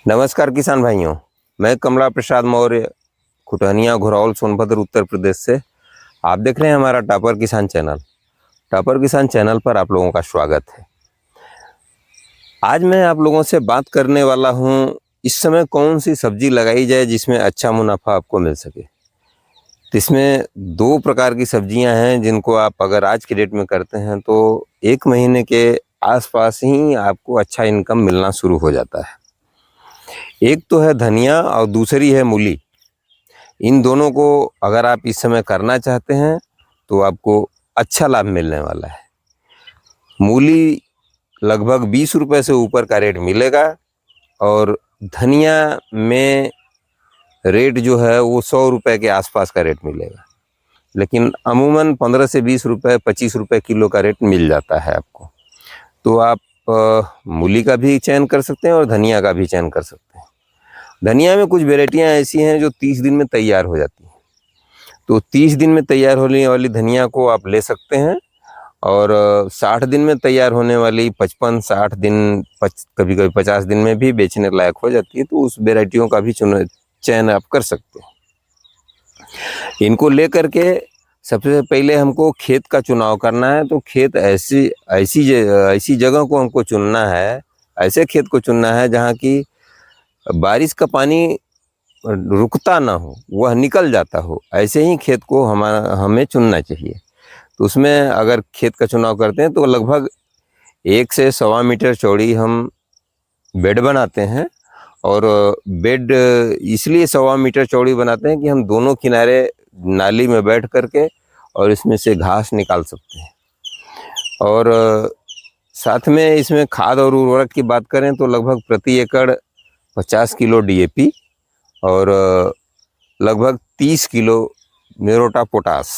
नमस्कार किसान भाइयों। मैं कमला प्रसाद मौर्य, खुटनिया घोरौल सोनभद्र उत्तर प्रदेश से। आप देख रहे हैं हमारा टॉपर किसान चैनल। टॉपर किसान चैनल पर आप लोगों का स्वागत है। आज मैं आप लोगों से बात करने वाला हूं, इस समय कौन सी सब्जी लगाई जाए जिसमें अच्छा मुनाफा आपको मिल सके। तो इसमें दो प्रकार की सब्जियां हैं जिनको आप अगर आज की डेट में करते हैं तो 1 महीने के आसपास ही आपको अच्छा इनकम मिलना शुरू हो जाता है। एक तो है धनिया और दूसरी है मूली। इन दोनों को अगर आप इस समय करना चाहते हैं तो आपको अच्छा लाभ मिलने वाला है। मूली लगभग 20 रुपये से ऊपर का रेट मिलेगा और धनिया में रेट जो है वो 100 रुपये के आसपास का रेट मिलेगा, लेकिन अमूमन 15 से 20 रुपये 25 रुपये किलो का रेट मिल जाता है आपको। तो आप मूली का भी चयन कर सकते हैं और धनिया का भी चयन कर सकते हैं। धनिया में कुछ वेराइटियां ऐसी हैं जो 30 दिन में तैयार हो जाती हैं, तो 30 दिन में तैयार होने वाली धनिया को आप ले सकते हैं। और 60 दिन में तैयार होने वाली 55-60 दिन कभी कभी 50 दिन में भी बेचने लायक हो जाती है, तो उस वेराइटियों का भी चयन आप कर सकते हैं। इनको लेकर के सबसे पहले हमको खेत का चुनाव करना है। तो खेत ऐसी जगह को हमको चुनना है, ऐसे खेत को चुनना है जहाँ की बारिश का पानी रुकता ना हो, वह निकल जाता हो। ऐसे ही खेत को हमें चुनना चाहिए। तो उसमें अगर खेत का चुनाव करते हैं तो लगभग 1 से 1.25 मीटर चौड़ी हम बेड बनाते हैं। और बेड इसलिए 1.25 मीटर चौड़ी बनाते हैं कि हम दोनों किनारे नाली में बैठ करके और इसमें से घास निकाल सकते हैं। और साथ में इसमें खाद और उर्वरक की बात करें तो लगभग प्रति एकड़ 50 किलो DAP और लगभग 30 किलो म्यूरेट पोटास,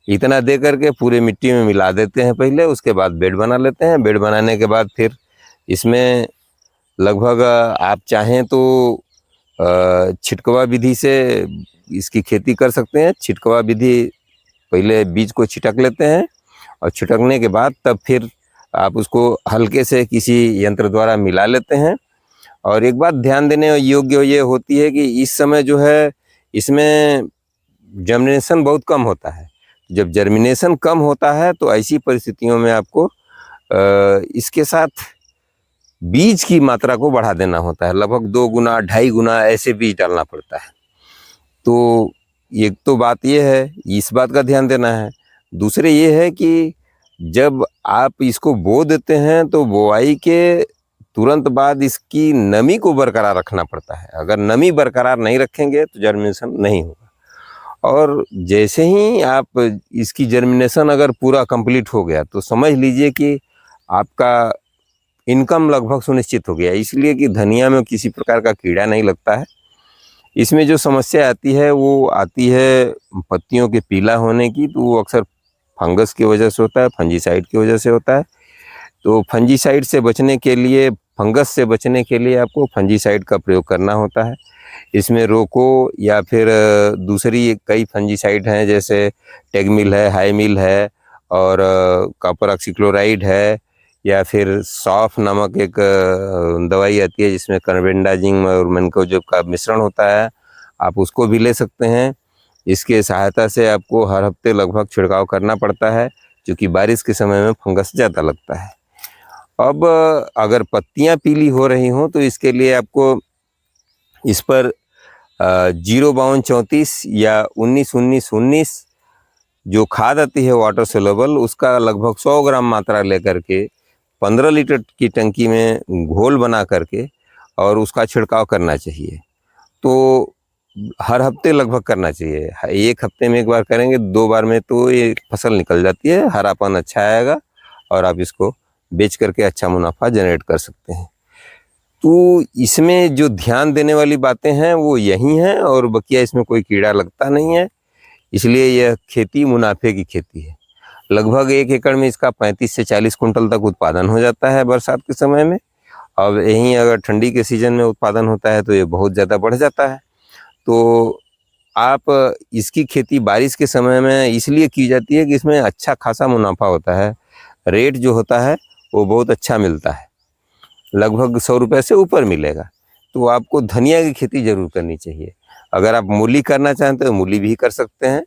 इतना दे करके पूरे मिट्टी में मिला देते हैं पहले। उसके बाद बेड बना लेते हैं। बेड बनाने के बाद फिर इसमें लगभग आप चाहें तो छिटकवा विधि से इसकी खेती कर सकते हैं। छिटकवा विधि, पहले बीज को छिटक लेते हैं और छिटकने के बाद तब फिर आप उसको हल्के से किसी यंत्र द्वारा मिला लेते हैं। और एक बात ध्यान देने योग्य ये होती है कि इस समय जो है इसमें जर्मिनेशन बहुत कम होता है। जब जर्मिनेशन कम होता है तो ऐसी परिस्थितियों में आपको इसके साथ बीज की मात्रा को बढ़ा देना होता है। लगभग 2 गुना 2.5 गुना ऐसे बीज डालना पड़ता है। तो एक तो बात ये है, इस बात का ध्यान देना है। दूसरे ये है कि जब आप इसको बो देते हैं तो बोआई के तुरंत बाद इसकी नमी को बरकरार रखना पड़ता है। अगर नमी बरकरार नहीं रखेंगे तो जर्मिनेशन नहीं होगा। और जैसे ही आप इसकी जर्मिनेशन अगर पूरा कंप्लीट हो गया तो समझ लीजिए कि आपका इनकम लगभग सुनिश्चित हो गया। इसलिए कि धनिया में किसी प्रकार का कीड़ा नहीं लगता है। इसमें जो समस्या आती है वो आती है पत्तियों के पीला होने की, तो वो अक्सर फंगस की वजह से होता है, फंजीसाइड की वजह से होता है। तो फंजीसाइड से बचने के लिए, फंगस से बचने के लिए आपको फंजीसाइड का प्रयोग करना होता है। इसमें रोको या फिर दूसरी कई फंजीसाइड हैं, जैसे टेगमिल है, हाईमिल है और कॉपर ऑक्सीक्लोराइड है, या फिर सॉफ नामक एक दवाई आती है जिसमें कार्बेंडाजिम और मैंकोजेब का मिश्रण होता है, आप उसको भी ले सकते हैं। इसके सहायता से आपको हर हफ्ते लगभग छिड़काव करना पड़ता है, क्योंकि बारिश के समय में फंगस ज़्यादा लगता है। अब अगर पत्तियां पीली हो रही हों तो इसके लिए आपको इस पर 05234 या 19-19-19 जो खाद आती है वाटर सोलेबल, उसका लगभग 100 ग्राम मात्रा लेकर के 15 लीटर की टंकी में घोल बना करके और उसका छिड़काव करना चाहिए। तो हर हफ्ते लगभग करना चाहिए। एक हफ्ते में एक बार करेंगे, 2 बार में तो ये फसल निकल जाती है, हरापन अच्छा आएगा और आप इसको बेच करके अच्छा मुनाफा जनरेट कर सकते हैं। तो इसमें जो ध्यान देने वाली बातें हैं वो यही हैं, और बकिया इसमें कोई कीड़ा लगता नहीं है, इसलिए यह खेती मुनाफे की खेती है। लगभग 1 एकड़ में इसका 35 से 40 कुंटल तक उत्पादन हो जाता है बरसात के समय में। अब यहीं अगर ठंडी के सीजन में उत्पादन होता है तो ये बहुत ज़्यादा बढ़ जाता है। तो आप इसकी खेती बारिश के समय में इसलिए की जाती है कि इसमें अच्छा खासा मुनाफा होता है। रेट जो होता है वो बहुत अच्छा मिलता है, लगभग 100 रुपये से ऊपर मिलेगा। तो आपको धनिया की खेती जरूर करनी चाहिए। अगर आप मूली करना चाहते हो मूली भी कर सकते हैं।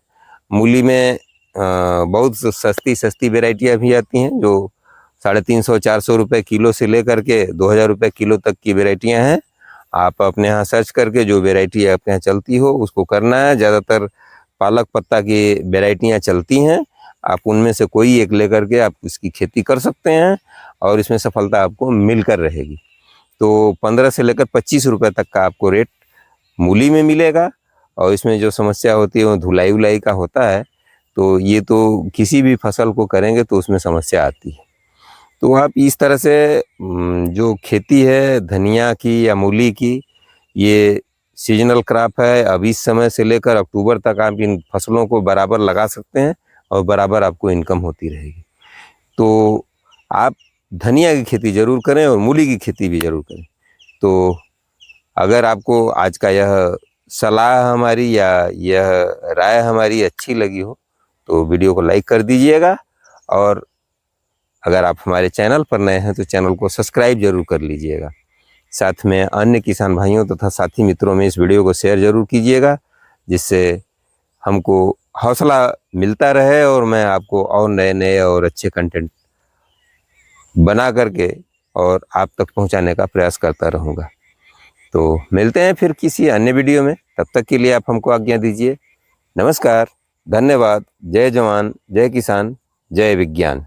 मूली में बहुत सस्ती वेराइटियाँ भी आती हैं जो 350-400 रुपये किलो से लेकर के 2000 रुपये किलो तक की वेराइटियाँ हैं। आप अपने यहाँ सर्च करके जो वेराइटी आपके यहाँ चलती हो उसको करना है। ज़्यादातर पालक पत्ता की वेराइटियाँ चलती हैं, आप उनमें से कोई एक लेकर के आप इसकी खेती कर सकते हैं और इसमें सफलता आपको मिलकर रहेगी। तो 15 से लेकर 25 रुपये तक का आपको रेट मूली में मिलेगा। और इसमें जो समस्या होती है वो धुलाई उलाई का होता है, तो ये तो किसी भी फसल को करेंगे तो उसमें समस्या आती है। तो आप इस तरह से जो खेती है धनिया की या मूली की, ये सीजनल क्रॉप है। अब इस समय से लेकर अक्टूबर तक आप इन फसलों को बराबर लगा सकते हैं और बराबर आपको इनकम होती रहेगी। तो आप धनिया की खेती ज़रूर करें और मूली की खेती भी ज़रूर करें। तो अगर आपको आज का यह सलाह हमारी या यह राय हमारी अच्छी लगी हो तो वीडियो को लाइक कर दीजिएगा, और अगर आप हमारे चैनल पर नए हैं तो चैनल को सब्सक्राइब जरूर कर लीजिएगा। साथ में अन्य किसान भाइयों तथा साथी मित्रों में इस वीडियो को शेयर जरूर कीजिएगा, जिससे हमको हौसला मिलता रहे और मैं आपको और नए नए और अच्छे कंटेंट बना करके और आप तक पहुंचाने का प्रयास करता रहूँगा। तो मिलते हैं फिर किसी अन्य वीडियो में, तब तक के लिए आप हमको आज्ञा दीजिए। नमस्कार, धन्यवाद। जय जवान, जय किसान, जय विज्ञान।